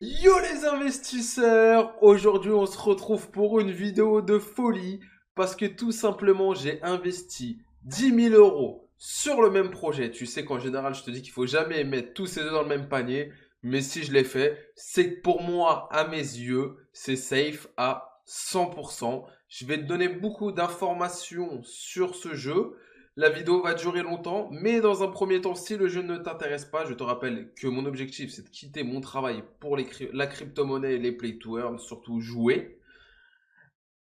Yo les investisseurs! Aujourd'hui on se retrouve pour une vidéo de folie parce que tout simplement j'ai investi 10 000 € sur le même projet. Tu sais qu'en général je te dis qu'il faut jamais mettre tous ses œufs dans le même panier, mais si je l'ai fait, c'est que pour moi, à mes yeux, c'est safe à 100%. Je vais te donner beaucoup d'informations sur ce jeu. La vidéo va durer longtemps, mais dans un premier temps, si le jeu ne t'intéresse pas, je te rappelle que mon objectif, c'est de quitter mon travail pour la crypto-monnaie et les play to earn, surtout jouer.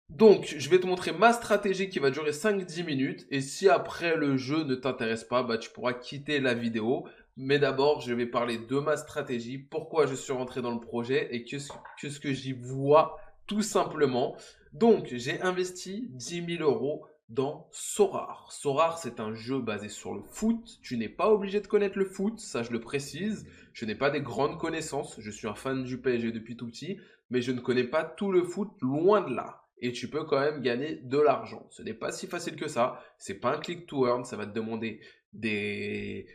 Donc, je vais te montrer ma stratégie qui va durer 5-10 minutes. Et si après le jeu ne t'intéresse pas, bah, tu pourras quitter la vidéo. Mais d'abord, je vais parler de ma stratégie, pourquoi je suis rentré dans le projet et ce que j'y vois tout simplement. Donc, j'ai investi 10 000 € dans Sorare. Sorare, c'est un jeu basé sur le foot. Tu n'es pas obligé de connaître le foot, ça je le précise. Je n'ai pas des grandes connaissances. Je suis un fan du PSG depuis tout petit, mais je ne connais pas tout le foot, loin de là. Et tu peux quand même gagner de l'argent. Ce n'est pas si facile que ça. C'est pas un click to earn. Ça va te demander du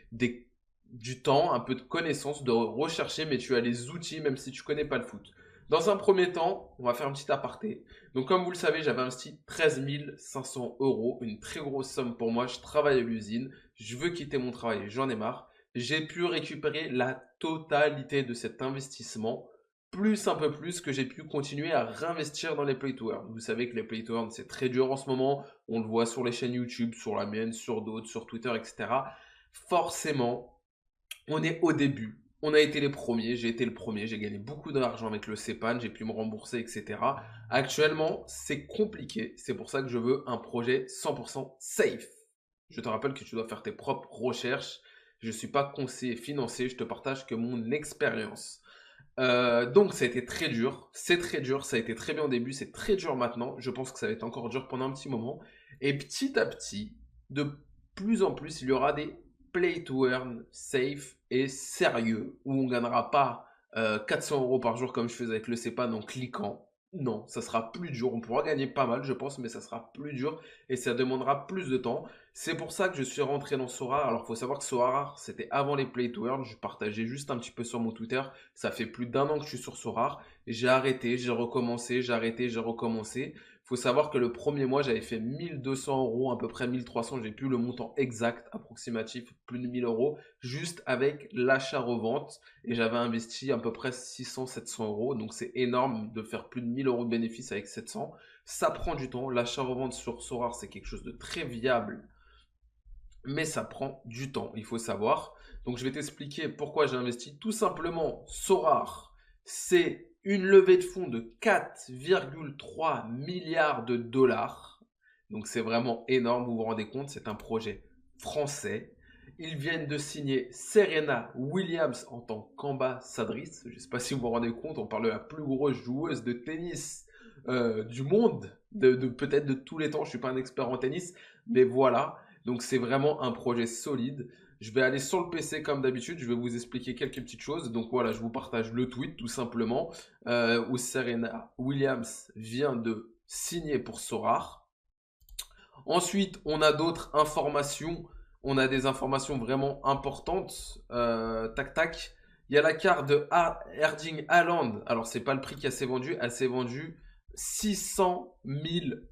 temps, un peu de connaissances, de rechercher, mais tu as les outils même si tu connais pas le foot. Dans un premier temps, on va faire un petit aparté. Donc comme vous le savez, j'avais investi 13 500 €, une très grosse somme pour moi. Je travaille à l'usine, je veux quitter mon travail, j'en ai marre. J'ai pu récupérer la totalité de cet investissement plus un peu plus que j'ai pu continuer à réinvestir dans les play to earn. Vous savez que les play to earn c'est très dur en ce moment, on le voit sur les chaînes YouTube, sur la mienne, sur d'autres, sur Twitter, etc. Forcément, on est au début. On a été les premiers, j'ai été le premier, j'ai gagné beaucoup d'argent avec le CEPAN, j'ai pu me rembourser, etc. Actuellement, c'est compliqué, c'est pour ça que je veux un projet 100% safe. Je te rappelle que tu dois faire tes propres recherches. Je ne suis pas conseiller financier, je te partage que mon expérience. Donc ça a été très dur, c'est très dur, ça a été très bien au début, c'est très dur maintenant, je pense que ça va être encore dur pendant un petit moment. Et petit à petit, de plus en plus, il y aura des play to earn safe et sérieux, où on gagnera pas 400 € par jour comme je faisais avec le CEPAN en cliquant. Non, ça sera plus dur, on pourra gagner pas mal je pense, mais ça sera plus dur et ça demandera plus de temps. C'est pour ça que je suis rentré dans Sora. Alors, il faut savoir que Sora, c'était avant les Play to Earn. Je partageais juste un petit peu sur mon Twitter. Ça fait plus d'un an que je suis sur Sora. J'ai arrêté, j'ai recommencé, j'ai arrêté, j'ai recommencé. Il faut savoir que le premier mois, j'avais fait 1 200 €, à peu près 1 300. J'ai plus le montant exact, approximatif, plus de 1 000 €, juste avec l'achat-revente. Et j'avais investi à peu près 600 700 €. Donc, c'est énorme de faire plus de 1 000 € de bénéfices avec 700. Ça prend du temps. L'achat-revente sur Sora, c'est quelque chose de très viable, mais ça prend du temps, il faut savoir. Donc je vais t'expliquer pourquoi j'ai investi. Tout simplement, Sorare, c'est une levée de fonds de 4,3 milliards de dollars. Donc c'est vraiment énorme, vous vous rendez compte, c'est un projet français. Ils viennent de signer Serena Williams en tant qu'ambassadrice. Je ne sais pas si vous vous rendez compte, on parle de la plus grosse joueuse de tennis du monde, peut-être de tous les temps. Je ne suis pas un expert en tennis, mais voilà. Donc c'est vraiment un projet solide. Je vais aller sur le PC comme d'habitude, je vais vous expliquer quelques petites choses. Donc voilà, je vous partage le tweet tout simplement où Serena Williams vient de signer pour Sorare. Ensuite, on a d'autres informations. On a des informations vraiment importantes. Tac tac. Il y a la carte de Erling Haaland. Alors, c'est pas le prix qui s'est vendu. Elle s'est vendue 600 000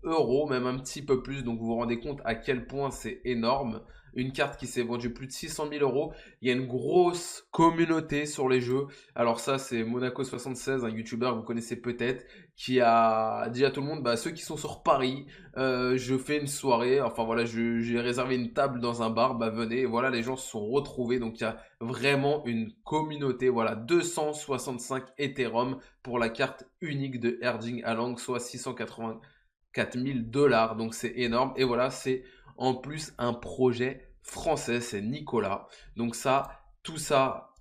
€, même un petit peu plus. Donc, vous vous rendez compte à quel point c'est énorme. Une carte qui s'est vendue plus de 600 000 €. Il y a une grosse communauté sur les jeux. Alors, ça, c'est Monaco76, un YouTuber que vous connaissez peut-être, qui a dit à tout le monde, bah, ceux qui sont sur Paris, je fais une soirée, enfin voilà, j'ai réservé une table dans un bar, bah venez, et voilà, les gens se sont retrouvés, donc il y a vraiment une communauté, voilà, 265 Ethereum pour la carte unique de Erling Haaland, soit 684 000 $, donc c'est énorme, et voilà, c'est en plus un projet français, c'est Nicolas, donc ça, tout ça,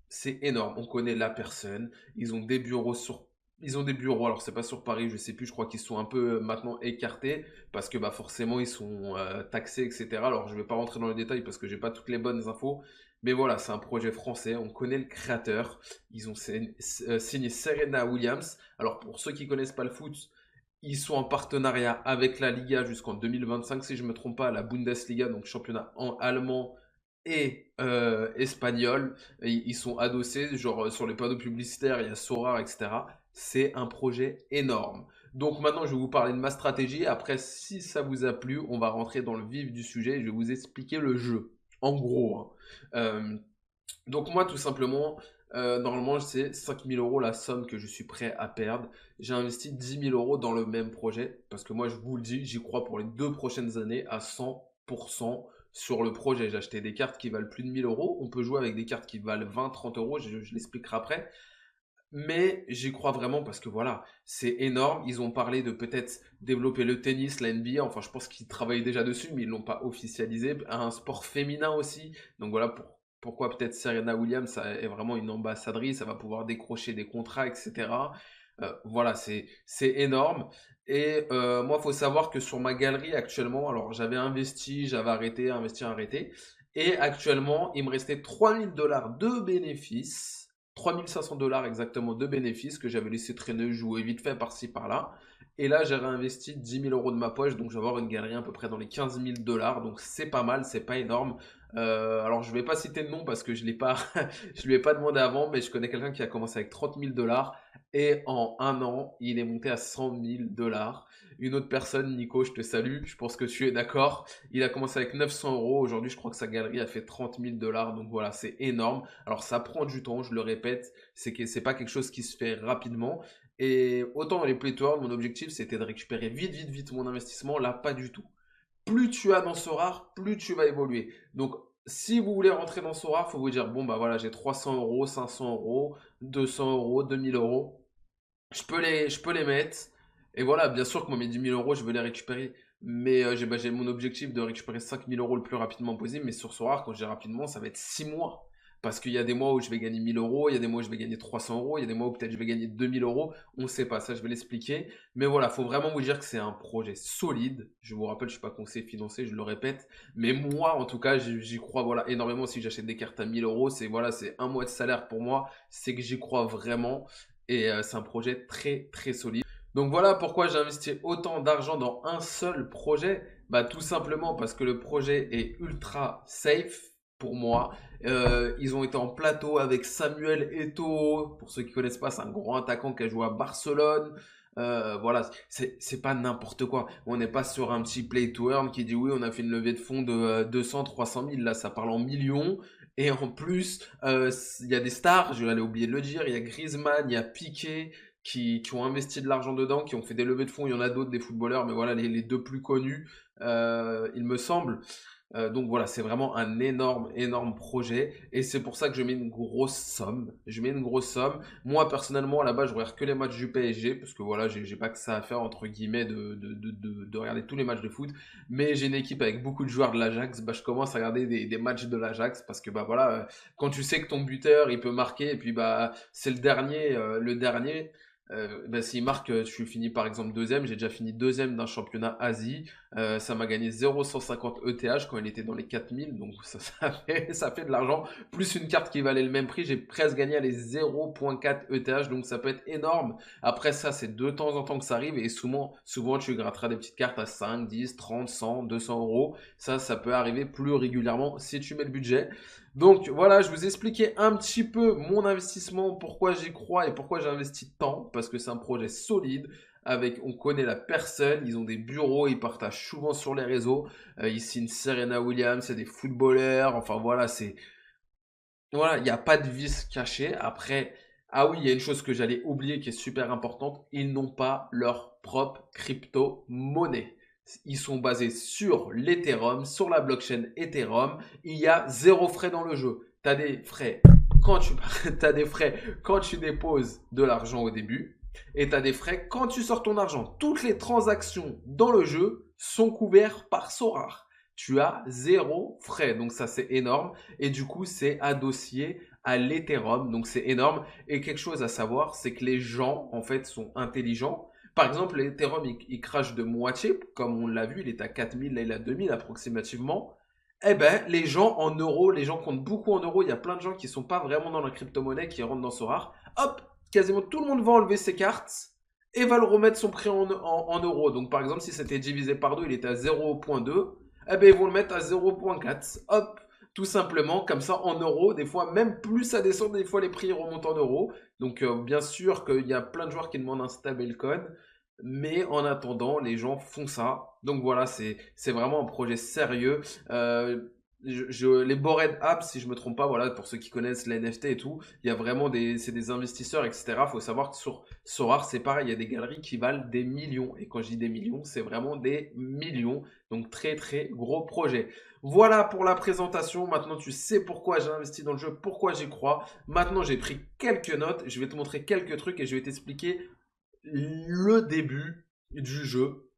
c'est énorme, on connaît la personne, ils ont des bureaux, alors c'est pas sur Paris, je sais plus, je crois qu'ils sont un peu maintenant écartés parce que bah forcément ils sont taxés, etc. Alors je vais pas rentrer dans les détails parce que j'ai pas toutes les bonnes infos, mais voilà, c'est un projet français, on connaît le créateur, ils ont signé Serena Williams. Alors pour ceux qui connaissent pas le foot, ils sont en partenariat avec la Liga jusqu'en 2025, si je me trompe pas, la Bundesliga, donc championnat allemand et espagnol. Et ils sont adossés, genre sur les panneaux publicitaires, il y a Sorare, etc. C'est un projet énorme. Donc maintenant, je vais vous parler de ma stratégie. Après, si ça vous a plu, on va rentrer dans le vif du sujet. Je vais vous expliquer le jeu. En gros, hein. Donc moi, tout simplement, normalement, c'est 5 000 € la somme que je suis prêt à perdre. J'ai investi 10 000 € dans le même projet, parce que moi, je vous le dis, j'y crois pour les 2 prochaines années à 100% sur le projet. J'ai acheté des cartes qui valent plus de 1 000 €. On peut jouer avec des cartes qui valent 20, 30 euros, je l'expliquerai après. Mais j'y crois vraiment parce que voilà, c'est énorme. Ils ont parlé de peut-être développer le tennis, la NBA. Enfin, je pense qu'ils travaillent déjà dessus, mais ils l'ont pas officialisé. Un sport féminin aussi. Donc voilà pourquoi peut-être Serena Williams ça est vraiment une ambassadrice. Ça va pouvoir décrocher des contrats, etc. Voilà, c'est énorme. Et moi, il faut savoir que sur ma galerie actuellement, alors j'avais investi, j'avais arrêté, investi, arrêté. Et actuellement, il me restait 3 000 $ de bénéfices. 3 500 $ exactement de bénéfices que j'avais laissé traîner, jouer vite fait par-ci par-là. Et là, j'ai réinvesti 10 000 € de ma poche, donc je vais avoir une galerie à peu près dans les 15 000 $. Donc c'est pas mal, c'est pas énorme. Alors je vais pas citer de nom parce que je l'ai pas, je lui ai pas demandé avant, mais je connais quelqu'un qui a commencé avec 30 000 $ et en un an, il est monté à 100 000 $. Une autre personne, Nico, je te salue, je pense que tu es d'accord. Il a commencé avec 900 €. Aujourd'hui, je crois que sa galerie a fait 30 000 $. Donc voilà, c'est énorme. Alors ça prend du temps, je le répète, c'est pas quelque chose qui se fait rapidement. Et autant dans les play to earn, mon objectif c'était de récupérer vite, vite, vite mon investissement. Là, pas du tout. Plus tu as dans ce rare, plus tu vas évoluer. Donc, si vous voulez rentrer dans ce rare, il faut vous dire bon, bah voilà, j'ai 300 €, 500 €, 200 €, 2000 €. Je peux les mettre. Et voilà, bien sûr que moi, mes 10 000 €, je veux les récupérer. Mais j'ai mon objectif de récupérer 5 000 € le plus rapidement possible. Mais sur ce rare, quand je dis rapidement, ça va être 6 mois. Parce qu'il y a des mois où je vais gagner 1 000 €, il y a des mois où je vais gagner 300 €, il y a des mois où peut-être je vais gagner 2000 €. On ne sait pas, ça je vais l'expliquer. Mais voilà, il faut vraiment vous dire que c'est un projet solide. Je vous rappelle, je ne suis pas conseiller financier, je le répète. Mais moi, en tout cas, j'y crois voilà, énormément. Si j'achète des cartes à 1 000 €, c'est voilà, c'est un mois de salaire pour moi. C'est que j'y crois vraiment. Et c'est un projet très très solide. Donc voilà pourquoi j'ai investi autant d'argent dans un seul projet. Bah tout simplement parce que le projet est ultra safe pour moi. Ils ont été en plateau avec Samuel Eto'o. Pour ceux qui connaissent pas, c'est un grand attaquant qui a joué à Barcelone. Voilà, c'est pas n'importe quoi. On n'est pas sur un petit play to earn qui dit oui, on a fait une levée de fonds de 200, 300 000. Là, ça parle en millions. Et en plus, il y a des stars, je l'avais oublié de le dire, il y a Griezmann, il y a Piqué qui ont investi de l'argent dedans, qui ont fait des levées de fonds. Il y en a d'autres, des footballeurs, mais voilà, les deux plus connus, il me semble. Donc voilà, c'est vraiment un énorme, énorme projet. Et c'est pour ça que je mets une grosse somme. Je mets une grosse somme. Moi, personnellement, à la base, je regarde que les matchs du PSG. Parce que voilà, j'ai pas que ça à faire, entre guillemets, de regarder tous les matchs de foot. Mais j'ai une équipe avec beaucoup de joueurs de l'Ajax. Bah, je commence à regarder des matchs de l'Ajax. Parce que bah voilà, quand tu sais que ton buteur, il peut marquer. Et puis bah, c'est le dernier. Bah, s'il marque, je finis par exemple deuxième. J'ai déjà fini deuxième d'un championnat Asie. Ça m'a gagné 0,150 ETH quand il était dans les 4000, donc ça fait de l'argent. Plus une carte qui valait le même prix, j'ai presque gagné à les 0,4 ETH, donc ça peut être énorme. Après ça, c'est de temps en temps que ça arrive, et souvent tu gratteras des petites cartes à 5, 10, 30, 100, 200 €. Ça peut arriver plus régulièrement si tu mets le budget. Donc voilà, je vous ai expliqué un petit peu mon investissement, pourquoi j'y crois et pourquoi j'ai investi tant, parce que c'est un projet solide on connaît la personne, ils ont des bureaux, ils partagent souvent sur les réseaux, ils signent Serena Williams, c'est des footballeurs, enfin voilà, il n'y a pas de vice caché. Après, ah oui, il y a une chose que j'allais oublier qui est super importante, ils n'ont pas leur propre crypto-monnaie. Ils sont basés sur l'Ethereum, sur la blockchain Ethereum. Il y a zéro frais dans le jeu. Tu as des frais t'as des frais quand tu déposes de l'argent au début et tu as des frais quand tu sors ton argent. Toutes les transactions dans le jeu sont couvertes par Sorare. Tu as zéro frais, donc ça c'est énorme. Et du coup, c'est adossé à l'Ethereum, donc c'est énorme. Et quelque chose à savoir, c'est que les gens, en fait, sont intelligents. Par exemple, l'Ethereum, il crache de moitié, comme on l'a vu, il est à 4000, là il est à 2000 approximativement. Eh ben, les gens en euros, les gens comptent beaucoup en euros. Il y a plein de gens qui sont pas vraiment dans la crypto-monnaie, qui rentrent dans Sorare. Hop, quasiment tout le monde va enlever ses cartes et va le remettre son prix en euros. Donc, par exemple, si c'était divisé par deux, il était à 0,2. Eh ben, ils vont le mettre à 0,4. Hop, Tout simplement, comme ça, en euros, des fois, même plus ça descend, des fois les prix remontent en euros. Donc, bien sûr qu'il y a plein de joueurs qui demandent un stablecoin, mais en attendant, les gens font ça. Donc voilà, c'est vraiment un projet sérieux. Les Bored Apps, si je me trompe pas, voilà, pour ceux qui connaissent les NFT et tout, il y a vraiment c'est des investisseurs, etc. Faut savoir que sur Sorare, c'est pareil, il y a des galeries qui valent des millions. Et quand je dis des millions, c'est vraiment des millions. Donc très très gros projet. Voilà pour la présentation. Maintenant, tu sais pourquoi j'ai investi dans le jeu, pourquoi j'y crois. Maintenant, j'ai pris quelques notes. Je vais te montrer quelques trucs et je vais t'expliquer le début du jeu.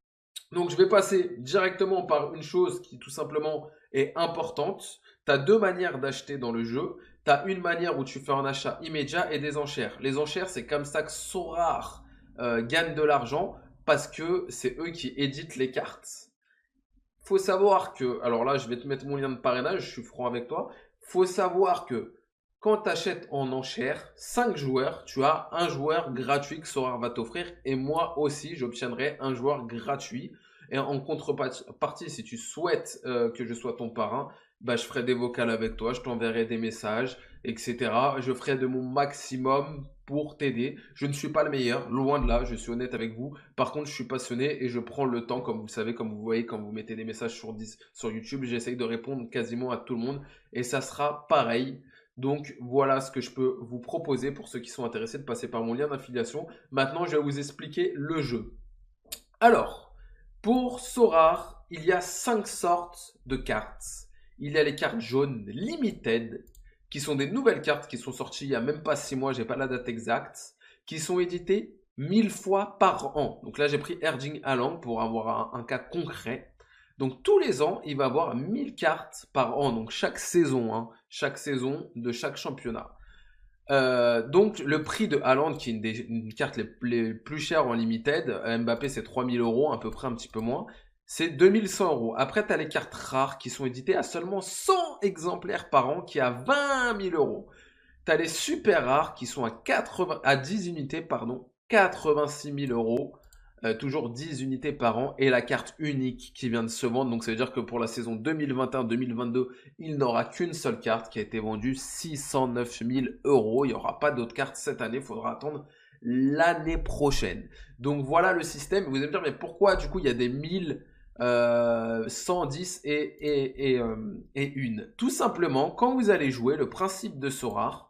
Donc, je vais passer directement par une chose qui tout simplement est importante. Tu as deux manières d'acheter dans le jeu. Tu as une manière où tu fais un achat immédiat et des enchères. Les enchères, c'est comme ça que Sorare gagne de l'argent parce que c'est eux qui éditent les cartes. Faut savoir que, alors là, je vais te mettre mon lien de parrainage, je suis franc avec toi. Faut savoir que quand tu achètes en enchère 5 joueurs, tu as un joueur gratuit que Sorare va t'offrir. Et moi aussi, j'obtiendrai un joueur gratuit. Et en contrepartie, si tu souhaites que je sois ton parrain, bah, je ferai des vocals avec toi, je t'enverrai des messages, etc. Je ferai de mon maximum pour t'aider. Je ne suis pas le meilleur, loin de là, je suis honnête avec vous. Par contre, je suis passionné et je prends le temps, comme vous le savez, comme vous voyez, quand vous mettez des messages sur YouTube, j'essaye de répondre quasiment à tout le monde. Et ça sera pareil. Donc voilà ce que je peux vous proposer pour ceux qui sont intéressés de passer par mon lien d'affiliation. Maintenant, je vais vous expliquer le jeu. Alors, pour Sorare, il y a 5 sortes de cartes. Il y a les cartes jaunes limited, qui sont des nouvelles cartes qui sont sorties il n'y a même pas 6 mois, j'ai pas la date exacte, qui sont éditées 1000 fois par an. Donc là, j'ai pris Erling Haaland pour avoir un cas concret. Donc tous les ans, il va avoir 1000 cartes par an, donc chaque saison de chaque championnat. Donc le prix de Haaland, qui est une carte les plus chères en limited, Mbappé c'est 3000 euros, à peu près un petit peu moins, c'est 2100 euros. Après tu as les cartes rares qui sont éditées à seulement 100 exemplaires par an, qui est à 20 000 euros. Tu as les super rares qui sont à 10 unités, pardon, 86 000 euros. Toujours 10 unités par an et la carte unique qui vient de se vendre. Donc ça veut dire que pour la saison 2021-2022, il n'aura qu'une seule carte qui a été vendue 609 000 euros. Il n'y aura pas d'autres cartes cette année, il faudra attendre l'année prochaine. Donc voilà le système. Vous allez me dire, mais pourquoi du coup il y a des 1110 et une? Tout simplement, quand vous allez jouer, le principe de Sorare,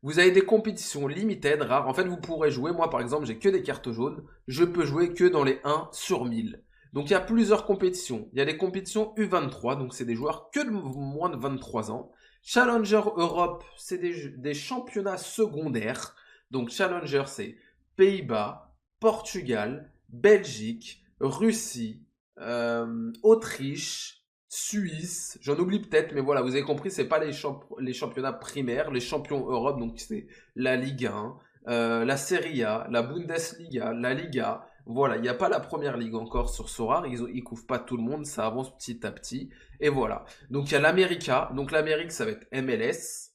vous avez des compétitions limited, rares. En fait, vous pourrez jouer. Moi, par exemple, j'ai que des cartes jaunes. Je peux jouer que dans les 1 sur 1000. Donc, il y a plusieurs compétitions. Il y a des compétitions U23. Donc, c'est des joueurs que de moins de 23 ans. Challenger Europe, c'est des championnats secondaires. Donc, Challenger, c'est Pays-Bas, Portugal, Belgique, Russie, Autriche, Suisse, j'en oublie peut-être, mais voilà, vous avez compris, c'est pas les championnats primaires, les champions Europe, donc c'est la Ligue 1, la Serie A, la Bundesliga, la Liga. Voilà, il n'y a pas la première ligue encore sur Sorare, ils couvrent pas tout le monde, ça avance petit à petit. Et voilà. Donc il y a l'América, donc l'Amérique ça va être MLS,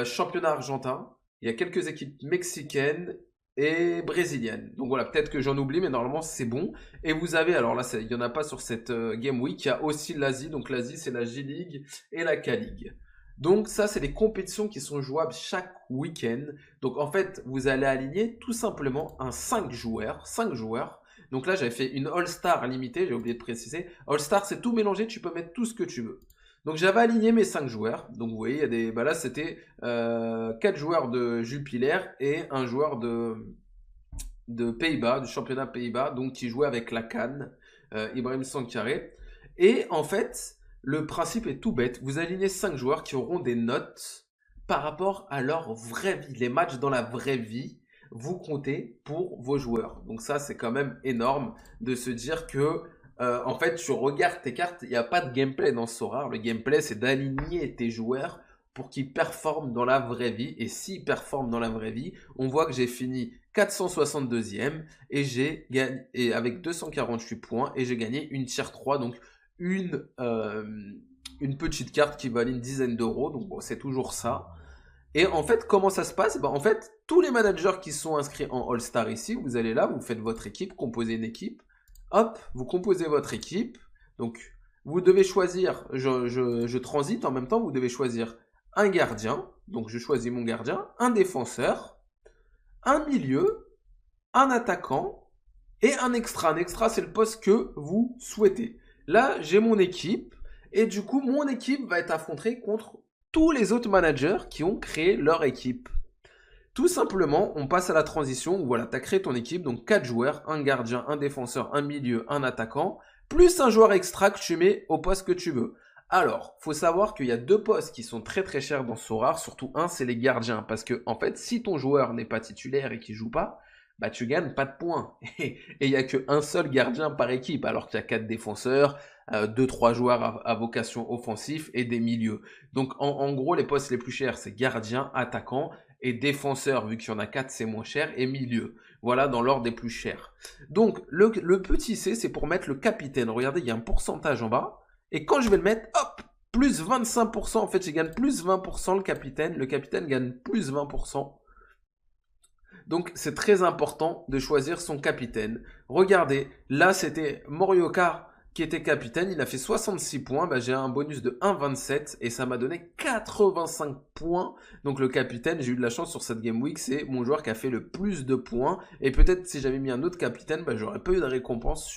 championnat argentin, il y a quelques équipes mexicaines et brésilienne. Donc voilà, peut-être que j'en oublie, mais normalement c'est bon. Et vous avez, alors là, il n'y en a pas sur cette Game Week, il y a aussi l'Asie. Donc l'Asie, c'est la J-League et la K-League. Donc ça, c'est des compétitions qui sont jouables chaque week-end. Donc en fait, vous allez aligner tout simplement un 5 joueurs. 5 joueurs. Donc là, j'avais fait une All-Star limitée, j'ai oublié de préciser. All-Star, c'est tout mélangé, tu peux mettre tout ce que tu veux. Donc j'avais aligné mes 5 joueurs. Donc vous voyez, il y a des. Bah là c'était 4 joueurs de Jupiler et un joueur de Pays-Bas, du championnat Pays-Bas, donc qui jouait avec la Cannes, Ibrahim Sankaré. Et en fait, le principe est tout bête. Vous alignez 5 joueurs qui auront des notes par rapport à leur vraie vie. Les matchs dans la vraie vie, vous comptez pour vos joueurs. Donc ça, c'est quand même énorme de se dire que en fait, tu regardes tes cartes, il n'y a pas de gameplay dans Sorare. Le gameplay, c'est d'aligner tes joueurs pour qu'ils performent dans la vraie vie. Et s'ils performent dans la vraie vie, on voit que j'ai fini 462e et j'ai gagné avec 248 points et j'ai gagné une tier 3, donc une petite carte qui valait une dizaine d'euros. Donc bon, c'est toujours ça. Et en fait, comment ça se passe? En fait, tous les managers qui sont inscrits en All-Star ici, vous allez là, vous faites votre équipe, composez une équipe. Hop, vous composez votre équipe. Donc, Vous devez choisir, je transite en même temps, vous devez choisir un gardien, donc je choisis mon gardien, un défenseur, un milieu, un attaquant et un extra. Un extra, c'est le poste que vous souhaitez. Là, j'ai mon équipe et du coup, mon équipe va être affrontée contre tous les autres managers qui ont créé leur équipe. Tout simplement, on passe à la transition où voilà, tu as créé ton équipe, donc 4 joueurs, un gardien, un défenseur, un milieu, un attaquant, plus un joueur extra que tu mets au poste que tu veux. Alors, faut savoir qu'il y a 2 postes qui sont très très chers dans Sorare, surtout un, c'est les gardiens, parce que en fait, si ton joueur n'est pas titulaire et qu'il joue pas, bah tu gagnes pas de points. Et il y a qu'un seul gardien par équipe, alors qu'il y a 4 défenseurs, 2-3 joueurs à vocation offensif et des milieux. Donc en gros, les postes les plus chers, c'est gardien, attaquant, et défenseur, vu qu'il y en a 4, c'est moins cher, et milieu. Voilà, dans l'ordre des plus chers. Donc, le petit C, c'est pour mettre le capitaine. Regardez, il y a un pourcentage en bas. Et quand je vais le mettre, hop, plus 25%. En fait, je gagne plus 20% le capitaine. Le capitaine gagne plus 20%. Donc, c'est très important de choisir son capitaine. Regardez, là, c'était Morioka qui était capitaine. Il a fait 66 points. Bah, j'ai un bonus de 1,27 et ça m'a donné 85 points. Donc, le capitaine, j'ai eu de la chance sur cette Game Week. C'est mon joueur qui a fait le plus de points. Et peut-être si j'avais mis un autre capitaine, bah, j'aurais pas eu de récompense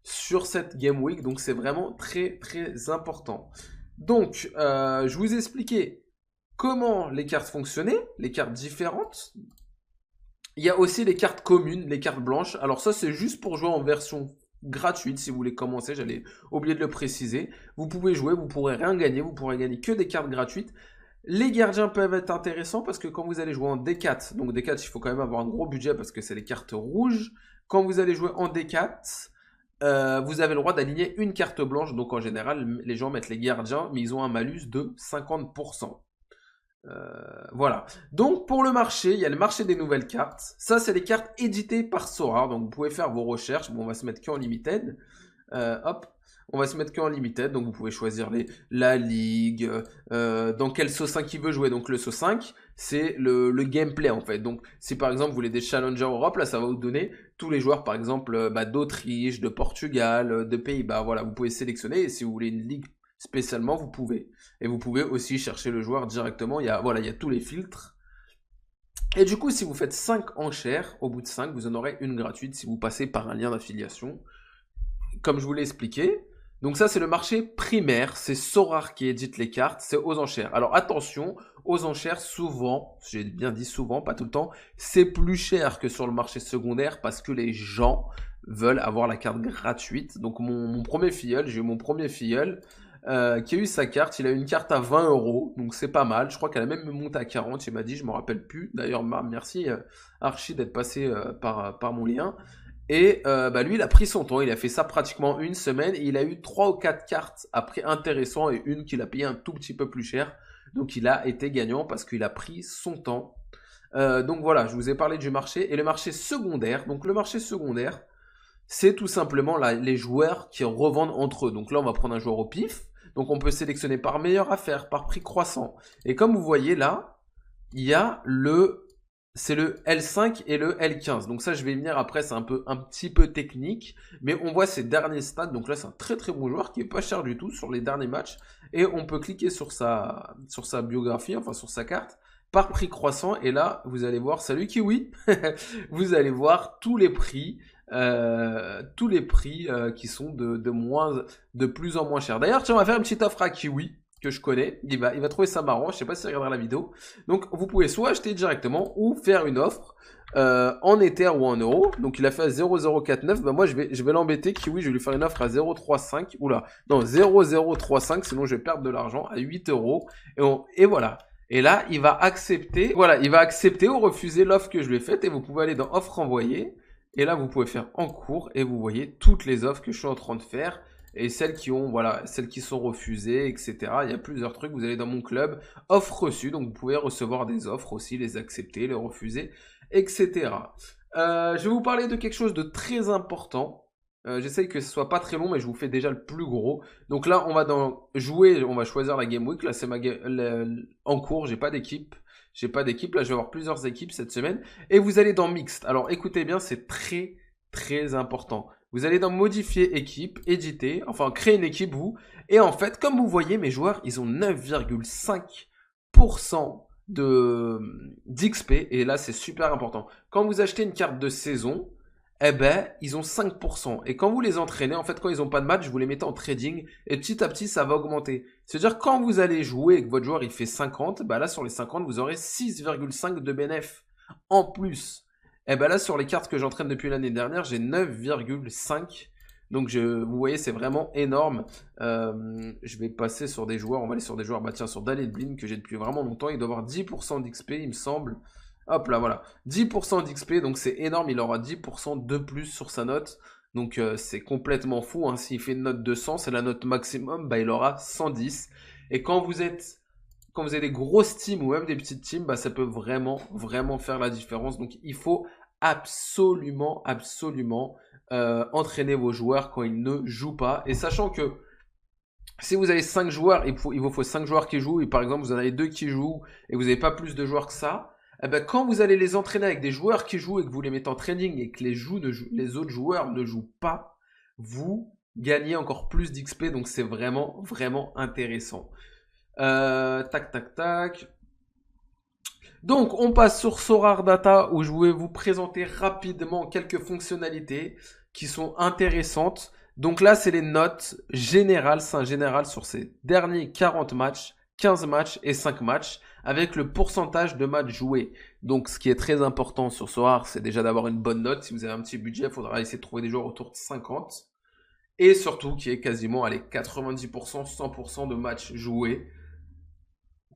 sur cette Game Week. Donc, c'est vraiment très, très important. Donc, je vous ai expliqué comment les cartes fonctionnaient, les cartes différentes. Il y a aussi les cartes communes, les cartes blanches. Alors ça, c'est juste pour jouer en version gratuite si vous voulez commencer. J'allais oublier de le préciser. Vous pouvez jouer, vous pourrez rien gagner. Vous pourrez gagner que des cartes gratuites. Les gardiens peuvent être intéressants parce que quand vous allez jouer en D4, donc D4, il faut quand même avoir un gros budget parce que c'est les cartes rouges. Quand vous allez jouer en D4, vous avez le droit d'aligner une carte blanche. Donc en général, les gens mettent les gardiens, mais ils ont un malus de 50%. Voilà. Donc pour le marché, il y a le marché des nouvelles cartes. Ça, c'est les cartes éditées par Sorare. Donc vous pouvez faire vos recherches. Bon, on va se mettre qu'en limited. Hop. On va se mettre qu'en limited. Donc vous pouvez choisir la ligue, dans quel SO5 il veut jouer. Donc le SO5, c'est le gameplay en fait. Donc si par exemple vous voulez des Challenger Europe, là ça va vous donner tous les joueurs par exemple d'Autriche, de Portugal, de Pays-Bas. Voilà, vous pouvez sélectionner. Et si vous voulez une ligue spécialement, vous pouvez. Et vous pouvez aussi chercher le joueur directement. Il y a tous les filtres. Et du coup, si vous faites 5 enchères, au bout de 5, vous en aurez une gratuite si vous passez par un lien d'affiliation. Comme je vous l'ai expliqué. Donc ça, c'est le marché primaire. C'est Sorare qui édite les cartes. C'est aux enchères. Alors attention, aux enchères, souvent, j'ai bien dit souvent, pas tout le temps, c'est plus cher que sur le marché secondaire parce que les gens veulent avoir la carte gratuite. Donc mon premier filleul, j'ai eu mon premier filleul qui a eu sa carte. Il a eu une carte à 20 euros, donc c'est pas mal. Je crois qu'elle a même monté à 40, il m'a dit, je me rappelle plus. D'ailleurs, merci Archie d'être passé par mon lien. Et lui, il a pris son temps, il a fait ça pratiquement une semaine, et il a eu 3 ou 4 cartes à prix intéressant et une qu'il a payé un tout petit peu plus cher. Donc il a été gagnant parce qu'il a pris son temps. Donc voilà, je vous ai parlé du marché. Et le marché secondaire, donc le marché secondaire, c'est tout simplement les joueurs qui revendent entre eux. Donc là, on va prendre un joueur au pif. Donc on peut sélectionner par meilleure affaire, par prix croissant. Et comme vous voyez là, il y a c'est le L5 et le L15. Donc ça, je vais y venir après, c'est un petit peu technique. Mais on voit ses derniers stats. Donc là, c'est un très très bon joueur qui est pas cher du tout sur les derniers matchs. Et on peut cliquer sur sa biographie, enfin sur sa carte, par prix croissant. Et là, vous allez voir, salut Kiwi, vous allez voir tous les prix qui sont de plus en moins chers. D'ailleurs, tiens, on va faire une petite offre à Kiwi que je connais. Il va trouver ça marrant. Je sais pas si il regardera la vidéo. Donc, vous pouvez soit acheter directement ou faire une offre en Ether ou en euros. Donc, il a fait à 0,049. Bah, moi, je vais l'embêter. Kiwi, je vais lui faire une offre à 0,35. Oula, non, 0,035. Sinon, je vais perdre de l'argent à 8 euros. Et voilà. Et là, il va accepter. Voilà, il va accepter ou refuser l'offre que je lui ai faite. Et vous pouvez aller dans offre envoyée. Et là, vous pouvez faire en cours et vous voyez toutes les offres que je suis en train de faire et celles qui sont refusées, etc. Il y a plusieurs trucs. Vous allez dans mon club, offres reçues, donc vous pouvez recevoir des offres aussi, les accepter, les refuser, etc. Je vais vous parler de quelque chose de très important. J'essaye que ce soit pas très long, mais je vous fais déjà le plus gros. Donc là, on va jouer, on va choisir la Game Week. Là, c'est en cours, j'ai pas d'équipe. Là je vais avoir plusieurs équipes cette semaine. Et vous allez dans Mixte. Alors écoutez bien, c'est très très important. Vous allez dans modifier équipe, éditer, enfin créer une équipe vous. Et en fait, comme vous voyez, mes joueurs, ils ont 9,5% d'XP. Et là, c'est super important. Quand vous achetez une carte de saison, eh ben, ils ont 5%. Et quand vous les entraînez, en fait, quand ils n'ont pas de match, vous les mettez en trading. Et petit à petit, ça va augmenter. C'est-à-dire, quand vous allez jouer et que votre joueur, il fait 50, bah là, sur les 50, vous aurez 6,5 de bénéf en plus. Et ben là, sur les cartes que j'entraîne depuis l'année dernière, j'ai 9,5. Donc, vous voyez, c'est vraiment énorme. Je vais passer sur des joueurs. On va aller sur des joueurs. Bah tiens, sur Daled Blind, que j'ai depuis vraiment longtemps. Il doit avoir 10% d'XP, il me semble. Hop là, voilà. 10% d'XP, donc c'est énorme. Il aura 10% de plus sur sa note. Donc c'est complètement fou. Hein. S'il fait une note de 100, c'est la note maximum. Bah, il aura 110. Et quand vous avez des grosses teams ou même des petites teams, bah, ça peut vraiment, vraiment faire la différence. Donc il faut absolument, absolument entraîner vos joueurs quand ils ne jouent pas. Et sachant que si vous avez 5 joueurs, il vous faut 5 joueurs qui jouent, et par exemple vous en avez 2 qui jouent, et vous n'avez pas plus de joueurs que ça, eh ben, quand vous allez les entraîner avec des joueurs qui jouent et que vous les mettez en training et que les autres joueurs ne jouent pas, vous gagnez encore plus d'XP, donc c'est vraiment, vraiment intéressant. Tac, tac, tac. Donc, on passe sur Sorar Data où je vais vous présenter rapidement quelques fonctionnalités qui sont intéressantes. Donc là, c'est les notes générales, c'est un général sur ces derniers 40 matchs, 15 matchs et 5 matchs avec le pourcentage de matchs joués. Donc, ce qui est très important sur Sorar, c'est déjà d'avoir une bonne note. Si vous avez un petit budget, il faudra essayer de trouver des joueurs autour de 50. Et surtout, qui est quasiment, allez, 90%, 100% de matchs joués.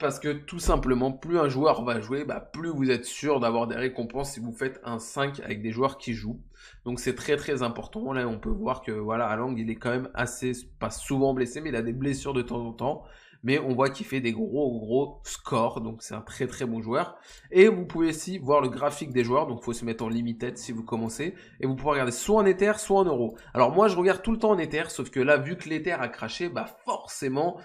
Parce que tout simplement, plus un joueur va jouer, bah, plus vous êtes sûr d'avoir des récompenses si vous faites un 5 avec des joueurs qui jouent. Donc c'est très très important. Là, on peut voir que voilà, Haaland, il est quand même assez, pas souvent blessé, mais il a des blessures de temps en temps. Mais on voit qu'il fait des gros gros scores. Donc c'est un très très bon joueur. Et vous pouvez aussi voir le graphique des joueurs. Donc il faut se mettre en limited si vous commencez. Et vous pouvez regarder soit en Ether, soit en euros. Alors moi, je regarde tout le temps en Ether. Sauf que là, vu que l'Ether a craché, bah forcément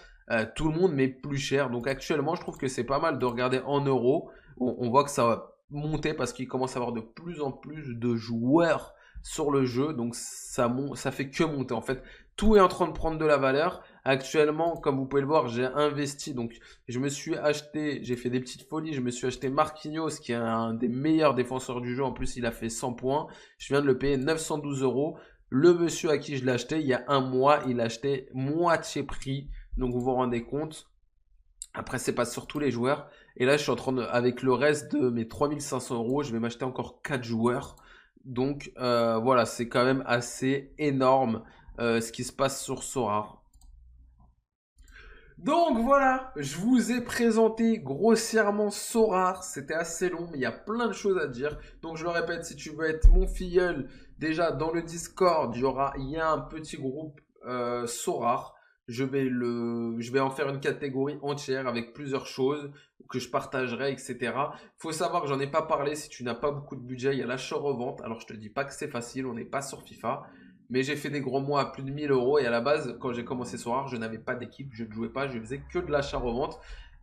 tout le monde met plus cher. Donc actuellement, je trouve que c'est pas mal de regarder en euros. On voit que ça va monter parce qu'il commence à avoir de plus en plus de joueurs sur le jeu. Donc ça fait que monter. En fait, tout est en train de prendre de la valeur. Actuellement, comme vous pouvez le voir, j'ai investi. Donc je me suis acheté, j'ai fait des petites folies. Je me suis acheté Marquinhos, qui est un des meilleurs défenseurs du jeu. En plus, il a fait 100 points. Je viens de le payer 912 euros. Le monsieur à qui je l'ai acheté, il y a un mois, il a acheté moitié prix. Donc vous vous rendez compte. Après, c'est pas sur tous les joueurs. Et là, je suis en train de, avec le reste de mes 3500 euros, je vais m'acheter encore 4 joueurs. Donc voilà, c'est quand même assez énorme ce qui se passe sur Sorar. Donc voilà, je vous ai présenté grossièrement Sorar. C'était assez long, mais il y a plein de choses à dire. Donc je le répète, si tu veux être mon filleul, déjà dans le Discord, il y a un petit groupe Sorar. Je vais en faire une catégorie entière avec plusieurs choses que je partagerai, etc. Faut savoir que j'en ai pas parlé. Si tu n'as pas beaucoup de budget, il y a l'achat-revente. Alors je te dis pas que c'est facile, on n'est pas sur FIFA. Mais j'ai fait des gros mois à plus de 1000 euros. Et à la base, quand j'ai commencé Sorar, je n'avais pas d'équipe, je ne jouais pas, je faisais que de l'achat-revente.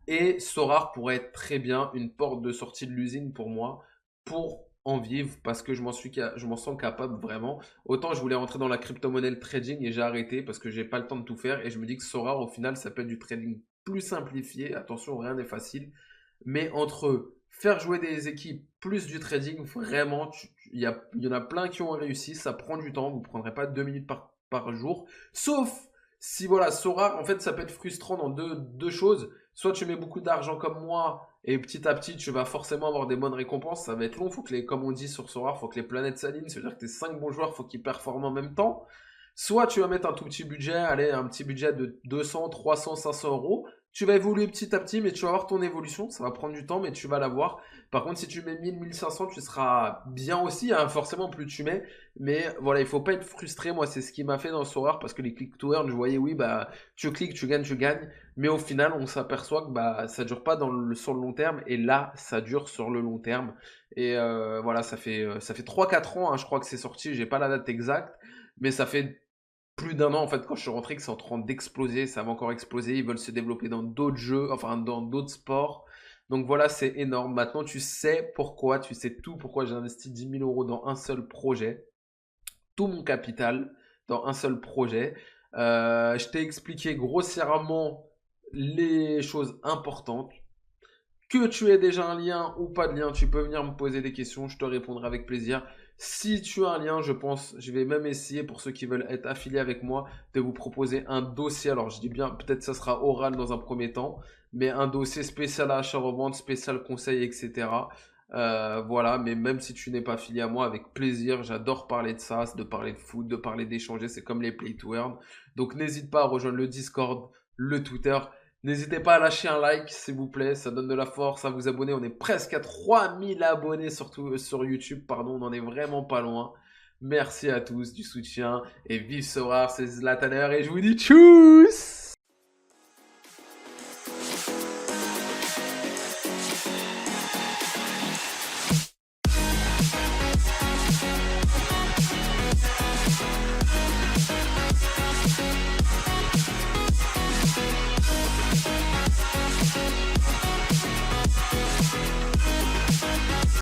Et Sorar pourrait être très bien une porte de sortie de l'usine pour moi, pour en vivre, parce que je m'en sens capable vraiment. Autant je voulais rentrer dans la crypto-monnaie, le trading, et j'ai arrêté parce que j'ai pas le temps de tout faire. Et je me dis que Sorar, au final, ça peut être du trading plus simplifié. Attention, rien n'est facile. Mais entre faire jouer des équipes plus du trading, vraiment, il y en a plein qui ont réussi. Ça prend du temps. Vous ne prendrez pas 2 minutes par jour. Sauf si, voilà, Sora, en fait, ça peut être frustrant dans deux choses. Soit tu mets beaucoup d'argent comme moi et petit à petit, tu vas forcément avoir des bonnes récompenses. Ça va être long. Faut que comme on dit sur Sora, il faut que les planètes s'alignent. C'est-à-dire que tes 5 bons joueurs, il faut qu'ils performent en même temps. Soit tu vas mettre un tout petit budget, allez, un petit budget de 200, 300, 500 euros. Tu vas évoluer petit à petit, mais tu vas avoir ton évolution. Ça va prendre du temps, mais tu vas l'avoir. Par contre, si tu mets 1000, 1500, tu seras bien aussi. Hein, forcément, plus tu mais. Mais voilà, il faut pas être frustré. Moi, c'est ce qui m'a fait dans Sorare parce que les click to earn, je voyais, oui, bah, tu cliques, tu gagnes, tu gagnes. Mais au final, on s'aperçoit que bah, ça dure pas sur le long terme. Et là, ça dure sur le long terme. Et voilà, ça fait 3-4 ans, hein, je crois que c'est sorti. J'ai pas la date exacte. Mais ça fait plus d'un an en fait quand je suis rentré que c'est en train d'exploser, ça va encore exploser, ils veulent se développer dans d'autres jeux, enfin dans d'autres sports. Donc voilà, c'est énorme. Maintenant tu sais pourquoi, tu sais tout pourquoi j'ai investi 10 000 euros dans un seul projet. tout mon capital dans un seul projet. Je t'ai expliqué grossièrement les choses importantes. Que tu aies déjà un lien ou pas de lien, tu peux venir me poser des questions, je te répondrai avec plaisir. Si tu as un lien, je pense, je vais même essayer pour ceux qui veulent être affiliés avec moi, de vous proposer un dossier. Alors je dis bien, peut-être ça sera oral dans un premier temps, mais un dossier spécial achat-revente, spécial conseil, etc. Voilà, mais même si tu n'es pas affilié à moi, avec plaisir, j'adore parler de ça, de parler de foot, de parler d'échanger, c'est comme les play to earn. Donc n'hésite pas à rejoindre le Discord, le Twitter. N'hésitez pas à lâcher un like, s'il vous plaît, ça donne de la force, à vous abonner. On est presque à 3000 abonnés sur YouTube, pardon, on en est vraiment pas loin. Merci à tous du soutien et vive Sora, c'est Zlataner et je vous dis tchuss!